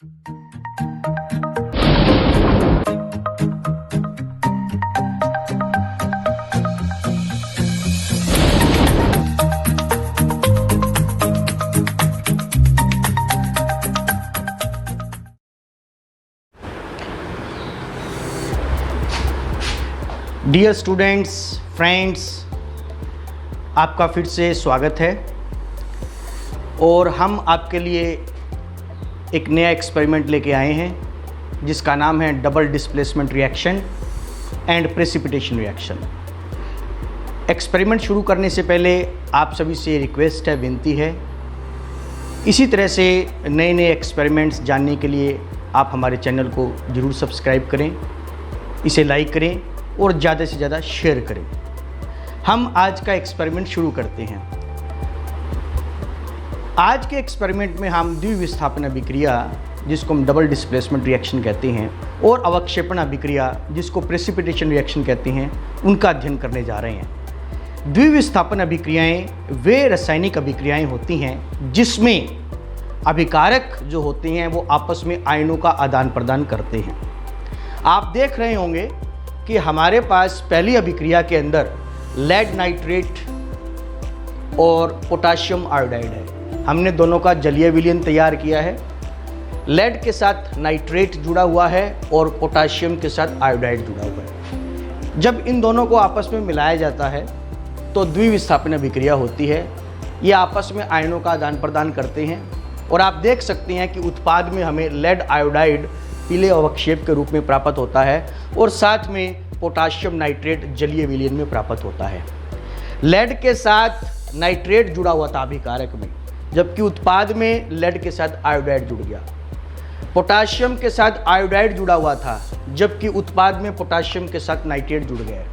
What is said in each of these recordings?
Dear students, friends, आपका फिर से स्वागत है और हम आपके लिए एक नया एक्सपेरिमेंट लेके आए हैं जिसका नाम है double displacement reaction and precipitation reaction. Experiment शुरू करने से पहले आप सभी से रिक्वेस्ट है, विनती है, इसी तरह से नए नए एक्सपेरिमेंट्स जानने के लिए आप हमारे चैनल को ज़रूर सब्सक्राइब करें, इसे लाइक करें और ज़्यादा से ज़्यादा शेयर करें। हम आज का एक्सपेरिमेंट शुरू करते हैं। आज के एक्सपेरिमेंट में हम द्विविस्थापन अभिक्रिया, जिसको हम डबल डिस्प्लेसमेंट रिएक्शन कहते हैं, और अवक्षेपण अभिक्रिया, जिसको प्रेसिपिटेशन रिएक्शन कहते हैं, उनका अध्ययन करने जा रहे हैं। द्विविस्थापन अभिक्रियाएं वे रासायनिक अभिक्रियाएं होती हैं जिसमें अभिकारक जो होते हैं वो आपस में आयनों का आदान प्रदान करते हैं। आप देख रहे होंगे कि हमारे पास पहली अभिक्रिया के अंदर लेड नाइट्रेट और पोटाशियम आयोडाइड है। हमने दोनों का जलीय विलयन तैयार किया है। लेड के साथ नाइट्रेट जुड़ा हुआ है और पोटाशियम के साथ आयोडाइड जुड़ा हुआ है। जब इन दोनों को आपस में मिलाया जाता है तो द्विविस्थापन अभिक्रिया होती है। ये आपस में आयनों का आदान प्रदान करते हैं और आप देख सकते हैं कि उत्पाद में हमें लेड आयोडाइड पीले अवक्षेप के रूप में प्राप्त होता है और साथ में पोटाशियम नाइट्रेट जलीय विलयन में प्राप्त होता है। लेड के साथ नाइट्रेट जुड़ा हुआ था अभिकारक में, जबकि उत्पाद में लेड के साथ आयोडाइड जुड़ गया। पोटाशियम के साथ आयोडाइड जुड़ा हुआ था, जबकि उत्पाद में पोटाशियम के साथ नाइट्रेट जुड़ गया।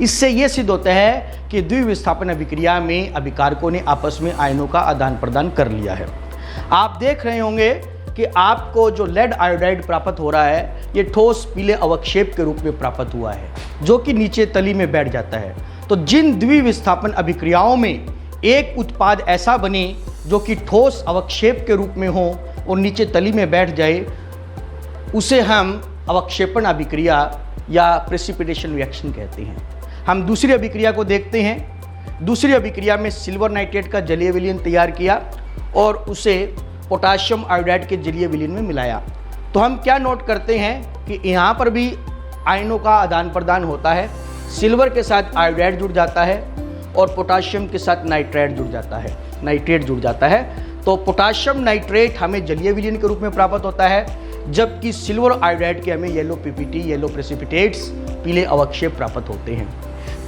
इससे यह सिद्ध होता है कि द्विविस्थापन अभिक्रिया में अभिकारकों ने आपस में आयनों का आदान प्रदान कर लिया है। आप देख रहे होंगे कि आपको जो लेड आयोडाइड प्राप्त हो रहा है ये ठोस पीले अवक्षेप के रूप में प्राप्त हुआ है, जो कि नीचे तली में बैठ जाता है। तो जिन द्विविस्थापन अभिक्रियाओं में एक उत्पाद ऐसा बने जो कि ठोस अवक्षेप के रूप में हो और नीचे तली में बैठ जाए, उसे हम अवक्षेपण अभिक्रिया या प्रेसिपिटेशन रिएक्शन कहते हैं। हम दूसरी अभिक्रिया को देखते हैं। दूसरी अभिक्रिया में सिल्वर नाइट्रेट का जलीय विलयन तैयार किया और उसे पोटाशियम आयोडाइड के जलीय विलयन में मिलाया। तो हम क्या नोट करते हैं कि यहाँ पर भी आयनों का आदान प्रदान होता है। सिल्वर के साथ आयोडाइड जुड़ जाता है और पोटाशियम के साथ नाइट्रेट जुड़ जाता है। तो पोटाशियम नाइट्रेट हमें जलीय विलयन के रूप में प्राप्त होता है, जबकि सिल्वर आयोडाइड के हमें येलो पीपीटी, येलो प्रेसिपिटेट्स, पीले अवक्षेप प्राप्त होते हैं।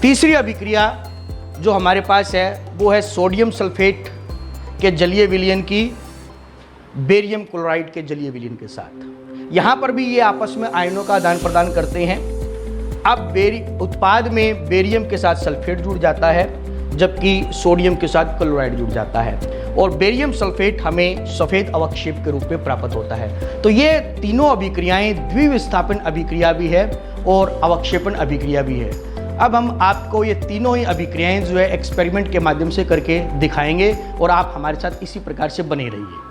तीसरी अभिक्रिया जो हमारे पास है वो है सोडियम सल्फेट के जलीय विलयन की बेरियम क्लोराइड के जलीय विलयन के साथ। यहाँ पर भी ये आपस में आयनों का आदान प्रदान करते हैं। अब उत्पाद में बेरियम के साथ सल्फेट जुड़ जाता है, जबकि सोडियम के साथ क्लोराइड जुड़ जाता है और बेरियम सल्फेट हमें सफ़ेद अवक्षेप के रूप में प्राप्त होता है। तो ये तीनों अभिक्रियाएं द्विविस्थापन अभिक्रिया भी है और अवक्षेपण अभिक्रिया भी है। अब हम आपको ये तीनों ही अभिक्रियाएं जो है एक्सपेरिमेंट के माध्यम से करके दिखाएंगे और आप हमारे साथ इसी प्रकार से बने रहिए।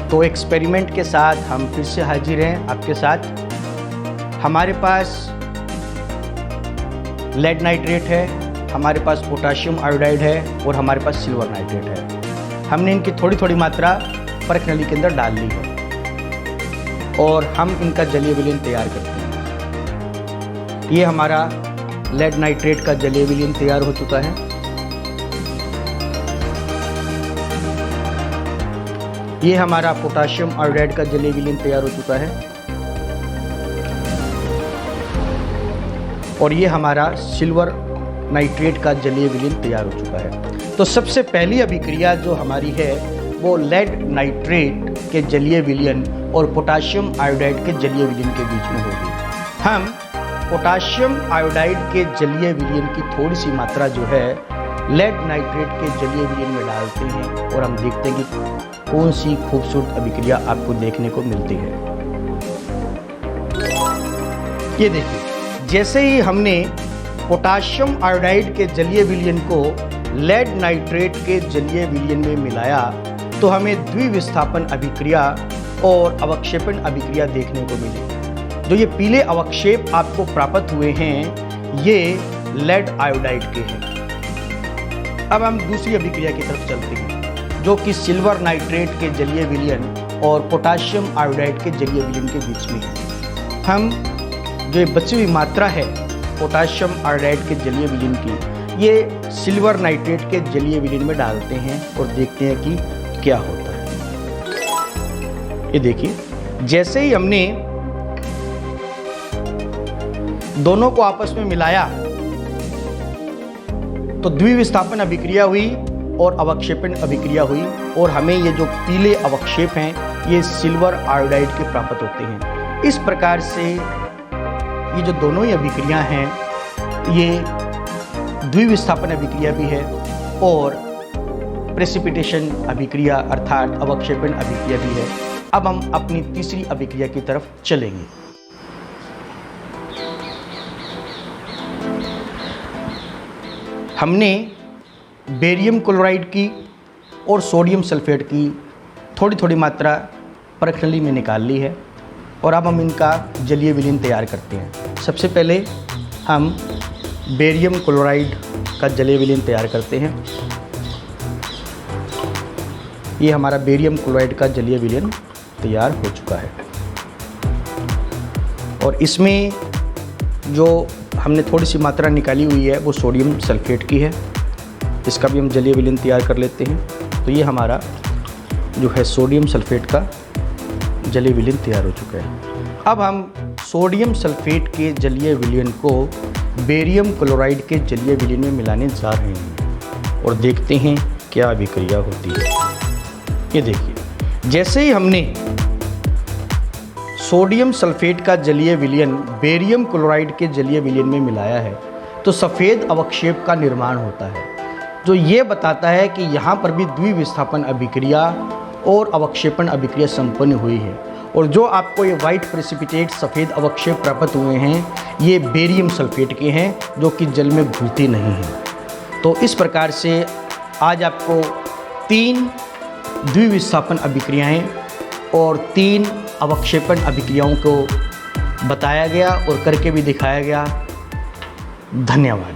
तो एक्सपेरिमेंट के साथ हम फिर से हाजिर हैं आपके साथ। हमारे पास लेड नाइट्रेट है, हमारे पास पोटाशियम आयोडाइड है और हमारे पास सिल्वर नाइट्रेट है। हमने इनकी थोड़ी थोड़ी मात्रा परख नली के अंदर डाल ली है और हम इनका जलीय विलयन तैयार करते हैं। ये हमारा लेड नाइट्रेट का जलीय विलयन तैयार हो चुका है। ये हमारा पोटाशियम आयोडाइड का जलीय विलयन तैयार हो चुका है और ये हमारा सिल्वर नाइट्रेट का जलीय विलयन तैयार हो चुका है। तो सबसे पहली अभिक्रिया जो हमारी है वो लेड नाइट्रेट के जलीय विलयन और पोटाशियम आयोडाइड के जलीय विलयन के बीच में होगी। हम पोटाशियम आयोडाइड के जलीय विलयन की थोड़ी सी मात्रा जो है लेड नाइट्रेट के जलीय विलयन में डालते हैं और हम देखते हैं कि कौन सी खूबसूरत अभिक्रिया आपको देखने को मिलती है। ये देखिए, जैसे ही हमने पोटाशियम आयोडाइड के जलीय विलयन को लेड नाइट्रेट के जलीय विलयन में मिलाया तो हमें द्विविस्थापन अभिक्रिया और अवक्षेपण अभिक्रिया देखने को मिली। जो ये पीले अवक्षेप आपको प्राप्त हुए हैं ये लेड आयोडाइड के हैं। अब हम दूसरी अभिक्रिया की तरफ चलते हैं जो कि सिल्वर नाइट्रेट के जलीय विलयन और पोटाशियम आयोडाइड के जलीय विलयन के बीच में है। हम जो ये बची हुई मात्रा है पोटाशियम आयोडाइड के जलीय विलयन की ये सिल्वर नाइट्रेट के जलीय विलयन में डालते हैं और देखते हैं कि क्या होता है। ये देखिए, जैसे ही हमने दोनों को आपस में मिलाया तो द्विविस्थापन अभिक्रिया हुई और अवक्षेपण अभिक्रिया हुई और हमें ये जो पीले अवक्षेप हैं ये सिल्वर आयोडाइड के प्राप्त होते हैं। इस प्रकार से ये जो दोनों ही अभिक्रिया हैं ये द्विविस्थापन अभिक्रिया भी है और प्रेसिपिटेशन अभिक्रिया अर्थात अवक्षेपण अभिक्रिया भी है। अब हम अपनी तीसरी अभिक्रिया की तरफ चलेंगे। हमने बेरियम क्लोराइड की और सोडियम सल्फेट की थोड़ी थोड़ी मात्रा परख नली में निकाल ली है और अब हम इनका जलीय विलयन तैयार करते हैं। सबसे पहले हम बेरियम क्लोराइड का जलीय विलयन तैयार करते हैं। ये हमारा बेरियम क्लोराइड का जलीय विलयन तैयार हो चुका है और इसमें जो हमने थोड़ी सी मात्रा निकाली हुई है वो सोडियम सल्फेट की है। इसका भी हम जलीय विलयन तैयार कर लेते हैं। तो ये हमारा जो है सोडियम सल्फेट का जलीय विलयन तैयार हो चुका है। अब हम सोडियम सल्फेट के जलीय विलयन को बेरियम क्लोराइड के जलीय विलयन में मिलाने जा रहे हैं और देखते हैं क्या अभिक्रिया होती है। ये देखिए, जैसे ही हमने सोडियम सल्फेट का जलीय विलयन बेरियम क्लोराइड के जलीय विलयन में मिलाया है तो सफ़ेद अवक्षेप का निर्माण होता है जो ये बताता है कि यहाँ पर भी द्विविस्थापन अभिक्रिया और अवक्षेपण अभिक्रिया संपन्न हुई है। और जो आपको ये वाइट प्रेसिपिटेट सफ़ेद अवक्षेप प्राप्त हुए हैं ये बेरियम सल्फेट के हैं जो कि जल में घुलते नहीं हैं। तो इस प्रकार से आज आपको 3 द्विविस्थापन अभिक्रियाएं और 3 अवक्षेपण अभिक्रियाओं को बताया गया और करके भी दिखाया गया। धन्यवाद।